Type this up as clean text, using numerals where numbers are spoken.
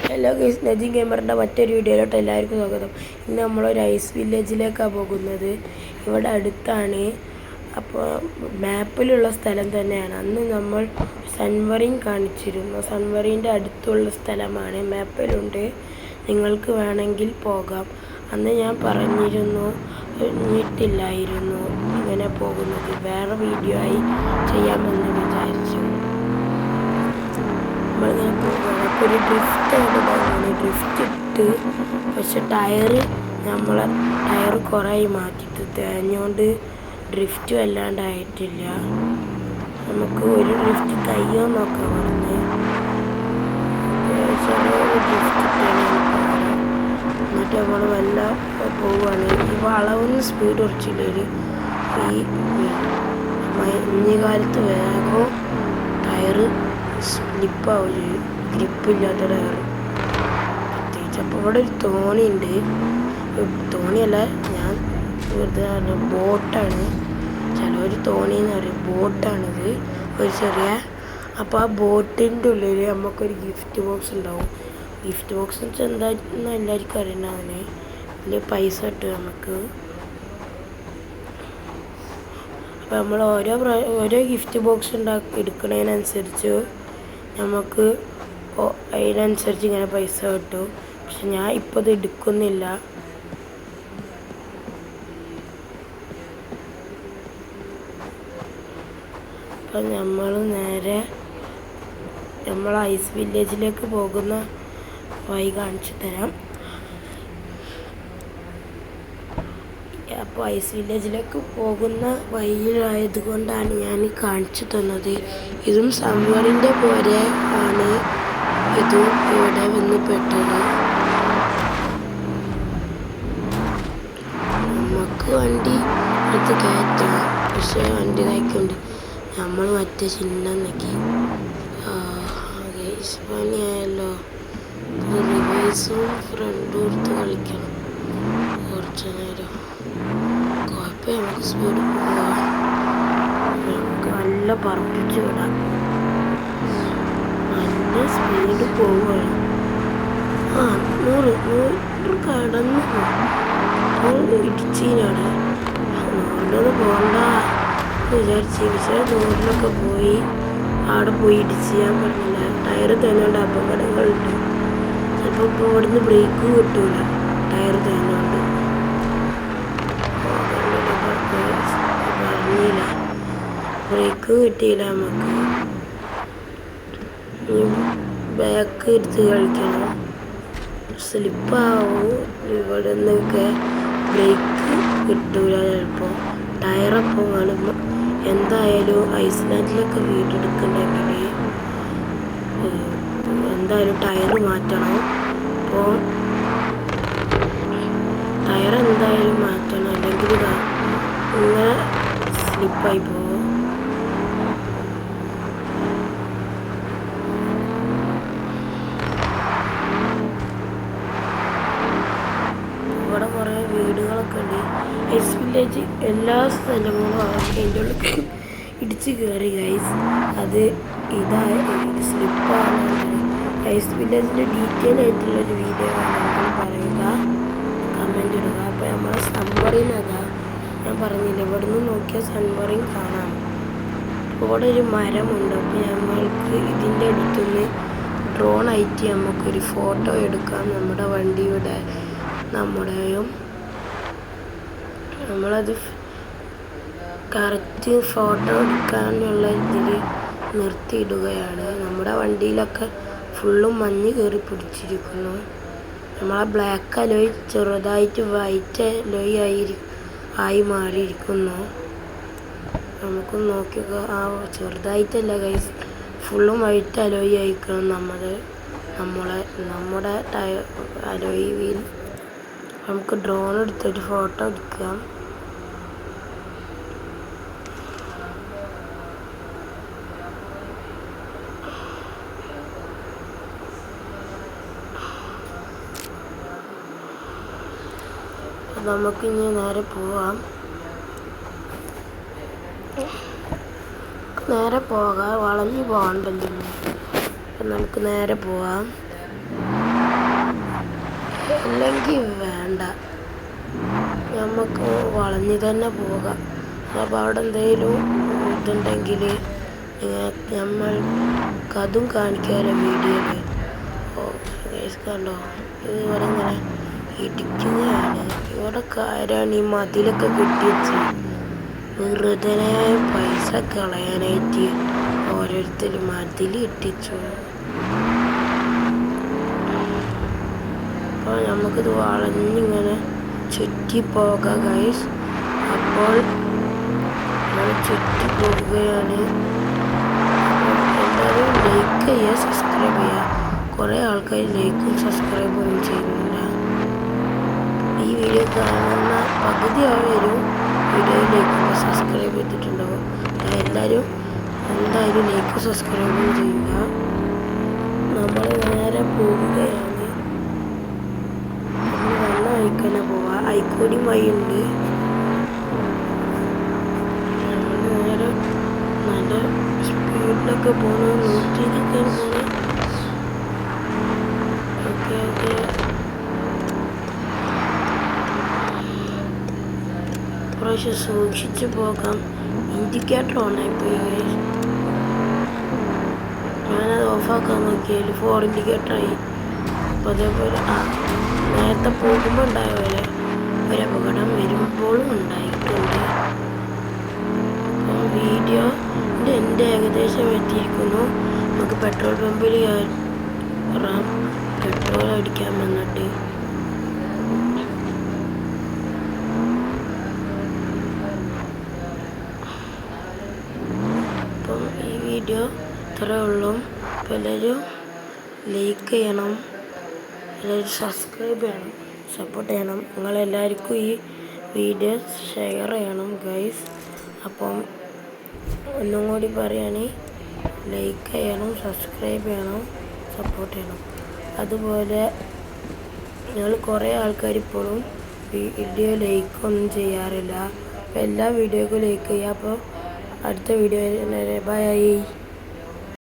Hello guys, Najeem ഗെയിമറിൻ്റെ മറ്റൊരു വീഡിയോയിലോട്ട് എല്ലാവർക്കും സ്വാഗതം. ഇന്ന് നമ്മളൊരു ഐസ് വില്ലേജിലേക്കാണ് പോകുന്നത്. ഇവിടെ അടുത്താണ്. അപ്പോൾ മാപ്പിലുള്ള സ്ഥലം തന്നെയാണ്. അന്ന് നമ്മൾ സൺവറിങ് കാണിച്ചിരുന്നു. സൺവറിൻ്റെ അടുത്തുള്ള സ്ഥലമാണ്, മാപ്പിലുണ്ട്. നിങ്ങൾക്ക് വേണമെങ്കിൽ പോകാം. അന്ന് ഞാൻ പറഞ്ഞിട്ടില്ലായിരുന്നു ഇങ്ങനെ പോകുന്നത്. വേറെ വീഡിയോ ആയി ചെയ്യാമെന്ന് വിചാരിച്ചു. നമ്മളിങ്ങനെ പോവുകയാണ്. അപ്പോൾ ഒരു ഡ്രിഫ്റ്റ് ആയിട്ട് ഡ്രിഫ്റ്റ് ഇട്ട്, പക്ഷെ ടയറ് കുറേ മാറ്റിയിട്ട് തേഞ്ഞുകൊണ്ട് ഡ്രിഫ്റ്റ് വല്ലാണ്ടായിട്ടില്ല. നമുക്ക് ഒരു ഡ്രിഫ്റ്റ് കയ്യോ നോക്കാൻ പറഞ്ഞ് ചെറിയൊരു ഡ്രിഫ്റ്റ് ഇട്ടാണ് എന്നിട്ട് നമ്മൾ വല്ല പോവുകയാണ്. ഈ വളവൊന്നും സ്പീഡ് കുറച്ചില്ല. ഈ മഞ്ഞുകാലത്ത് വേഗം ടയറ് സ്ലിപ്പാവും, ഗ്രിപ്പില്ലാത്ത ടയർ പ്രത്യേകിച്ച്. അപ്പോൾ ഇവിടെ ഒരു തോണിയുണ്ട്. തോണിയല്ല, ഞാൻ വെറുതെ ബോട്ടാണ്. ചിലവർ തോണിന്ന് പറയും, ബോട്ടാണിത് ഒരു ചെറിയ. അപ്പോൾ ആ ബോട്ടിൻ്റെ ഉള്ളിൽ നമുക്കൊരു ഗിഫ്റ്റ് ബോക്സ് ഉണ്ടാവും. ഗിഫ്റ്റ് ബോക്സ് എന്ന് വെച്ചാൽ എന്താണെന്ന് എല്ലാവർക്കും അറിയണതിന് ഇതിൽ പൈസ കിട്ടും നമുക്ക്. അപ്പോൾ നമ്മൾ ഓരോ ഗിഫ്റ്റ് ബോക്സ് എടുക്കുന്നതിനനുസരിച്ച് നമുക്ക് അതിനനുസരിച്ച് ഇങ്ങനെ പൈസ കിട്ടും. പക്ഷെ ഞാൻ ഇപ്പോൾ ഇത് എടുക്കുന്നില്ല. അപ്പം നമ്മൾ നേരെ ഐസ് വില്ലേജിലേക്ക് പോകുന്ന വഴി കാണിച്ചു തരാം. അപ്പോൾ ഐസ് വില്ലേജിലേക്ക് പോകുന്ന വഴിയിലായത് കൊണ്ടാണ് ഞാൻ കാണിച്ചു തന്നത്. ഇതും സമ്മറിൻ്റെ പോലെ ആണ് ഇതും ഇവിടെ വന്ന് പെട്ടത്. നമുക്ക് വണ്ടി എടുത്ത് കയറ്റാം, പക്ഷേ വണ്ടി നയിക്കുന്നുണ്ട്. നമ്മൾ മറ്റേ ചിഹ്നം നോക്കി പണിയായല്ലോ. റിവേഴ്സും ഫ്രണ്ടും എടുത്ത് കളിക്കണം കുറച്ച് നേരം. കുഴപ്പം നമുക്ക് സ്പീഡ് പോവാം, നമുക്ക് നല്ല പറപ്പിച്ച് വിടാം. നല്ല സ്പീഡ് പോവുകയാണ്. 100 കടന്ന് ഇടിച്ചീനാണ്. നല്ലത് പോകണ്ട വിചാരിച്ച്, പക്ഷേ 100-ലൊക്കെ പോയി. അവിടെ പോയി ഇടിച്ച് ഞാൻ പറഞ്ഞില്ല, ടയറ് തേഞ്ഞോണ്ട് അപകടങ്ങളുണ്ട്. ചിലപ്പോൾ ഇപ്പോൾ ഇവിടുന്ന് ബ്രേക്കും കിട്ടൂല ടയറ് തേഞ്ഞോണ്ട്. പറഞ്ഞില്ല, ബ്രേക്ക് കിട്ടിയില്ല. നമുക്ക് ബാക്ക് എടുത്ത് കളിക്കണം, സ്ലിപ്പാവും. ഇവിടെ നിന്നൊക്കെ ബ്രേക്ക് കിട്ടൂല ചിലപ്പോൾ. ടയറൊപ്പം കാണുമ്പോൾ എന്തായാലും ഐസ്ലാൻഡിലൊക്കെ വീടെടുക്കണമെങ്കിൽ എന്തായാലും ടയറ് മാറ്റണം. അപ്പോൾ ടയർ എന്തായാലും മാറ്റണം, അല്ലെങ്കിൽ ഇങ്ങനെ സ്ലിപ്പായി പോകും. ഇവിടെ കുറേ വീടുകളൊക്കെ ഉണ്ട്. ഐസ് വില്ലേജ് എല്ലാ സ്ഥലങ്ങളും അതിൻ്റെ ഉള്ളിൽ ഇടിച്ച് കയറി ഗൈസ്. അത് സ്ലിപ്പാണ്. ഐസ് വില്ലേജിൻ്റെ ഡീറ്റെയിൽ ആയിട്ടുള്ളൊരു വീഡിയോ ആണെങ്കിൽ പറയുക, കമൻ്റ് ഇടുക. അപ്പോൾ നമ്മളെ സൺവറിങ് ഞാൻ പറഞ്ഞില്ല, ഇവിടെ നിന്ന് നോക്കിയാൽ സൺവറിങ് കാണാം. ഇവിടെ ഒരു മരമുണ്ട്. അപ്പോൾ നമ്മൾക്ക് ഇതിൻ്റെ അടുത്തുനിന്ന് ഡ്രോൺ ആയിട്ട് നമുക്കൊരു ഫോട്ടോ എടുക്കാം. നമ്മുടെ വണ്ടിയുടെ നമ്മുടെയും നമ്മളത് കറക്റ്റ് ഫോട്ടോ എടുക്കാനുള്ള ഇതിൽ നിർത്തിയിടുകയാണ്. നമ്മുടെ വണ്ടിയിലൊക്കെ ഫുള്ളും മഞ്ഞ് കയറി പിടിച്ചിരിക്കുന്നു. നമ്മളെ ബ്ലാക്ക് അലോയ് ചെറുതായിട്ട് വൈറ്റ് അലോയ് ആയി മാറിയിരിക്കുന്നു. നമുക്ക് നോക്കിയൊക്കെ ചെറുതായിട്ടല്ല ഗൈസ്, ഫുള്ളും വൈറ്റ് അലോയ് ആയിരിക്കണം നമ്മുടെ അലോയ് വീൽ. നമുക്ക് ഡ്രോൺ എടുത്തിട്ട് ഫോട്ടോ എടുക്കാം. നമുക്കിനി നേരെ പോകാം. വളഞ്ഞു പോകണ്ടല്ലോ. അപ്പം നമുക്ക് നേരെ പോവാം. അല്ലെങ്കിൽ വേണ്ട, നമുക്ക് വളഞ്ഞു തന്നെ പോകാം. അപ്പോൾ അവിടെ എന്തെങ്കിലും ഇതുണ്ടെങ്കിൽ നമ്മൾക്കതും കാണിക്കാമല്ലോ വീഡിയോയിൽ. കണ്ടോ, ഇത് ഇവിടെ ഇങ്ങനെ ഇടിക്കുകയാണ്. ഇവിടെ കാര്യമാണ് ഈ മതിലൊക്കെ കെട്ടിവെച്ച് വെറുതെ പൈസ കളയാനായിട്ട് ഓരോരുത്തർ മതിൽ ഇട്ടിച്ചു. അപ്പോൾ നമുക്കിത് വളഞ്ഞിങ്ങനെ ചുറ്റി പോകാം ഗൈസ്. അപ്പോൾ നമ്മൾ ചുറ്റി പോവുകയാണ്. എല്ലാവരും ലൈക്ക് ചെയ്യുക, സബ്സ്ക്രൈബ് ചെയ്യുക. കുറേ ആൾക്കാർ ലൈക്കും സബ്സ്ക്രൈബും ഒന്നും ചെയ്യുന്നില്ല. ഈ വീഡിയോ കാണുന്ന പകുതി ആവരും വീഡിയോയിൽ ലൈക്കും സബ്സ്ക്രൈബ് ചെയ്തിട്ടുണ്ടാവും. എല്ലാവരും എന്തായാലും ലൈക്കും സബ്സ്ക്രൈബും ചെയ്യുക. നമ്മൾ നേരെ പോവുകയാണ്. നമ്മൾ നല്ല വഴിക്കന്നെ പോവാം. ഐക്കോടി വഴിയുണ്ട്. നമ്മൾ നേരെ നല്ല സ്പീഡിലൊക്കെ പോകണം. 100-ലൊക്കെ പോകണം. ഓക്കെ പ്രാവശ്യം സൂക്ഷിച്ച് പോകാം. ഇൻഡിക്കേറ്റർ ഓണായിപ്പോയി. ഞാനത് ഓഫാക്കാൻ നോക്കിയാൽ 4 ഇൻഡിക്കേറ്ററായി. അപ്പോൾ അതേപോലെ നേരത്തെ പോകുമ്പോൾ ഉണ്ടായ പോലെ ഒരു അപകടം വരുമ്പോഴും ഉണ്ടായിട്ടുണ്ട്. അപ്പോൾ വീഡിയോൻ്റെ എൻ്റെ ഏകദേശം എത്തിയിരിക്കുന്നു. നമുക്ക് പെട്രോൾ പമ്പിൽ കയറാം, പെട്രോൾ അടിക്കാൻ വന്നിട്ട്. അപ്പം ഈ വീഡിയോ ഇത്രയേ ഉള്ളൂ. അപ്പോൾ എല്ലാവരും ലൈക്ക് ചെയ്യണം, എല്ലാവരും സബ്സ്ക്രൈബ് ചെയ്യണം, സപ്പോർട്ട് ചെയ്യണം. നിങ്ങളെല്ലാവർക്കും ഈ വീഡിയോ ഷെയർ ചെയ്യണം ഗൈസ്. അപ്പം ഒന്നും കൂടി പറയുകയാണെങ്കിൽ ലൈക്ക് ചെയ്യണം, സബ്സ്ക്രൈബ് ചെയ്യണം, സപ്പോർട്ട് ചെയ്യണം. അതുപോലെ ഞങ്ങൾ കുറേ ആൾക്കാർ ഇപ്പോഴും വീഡിയോ ലൈക്കൊന്നും ചെയ്യാറില്ല. അപ്പോൾ എല്ലാ വീഡിയോക്കും ലൈക്ക് ചെയ്യുക. അപ്പോൾ അടുത്ത വീഡിയോ ബൈ.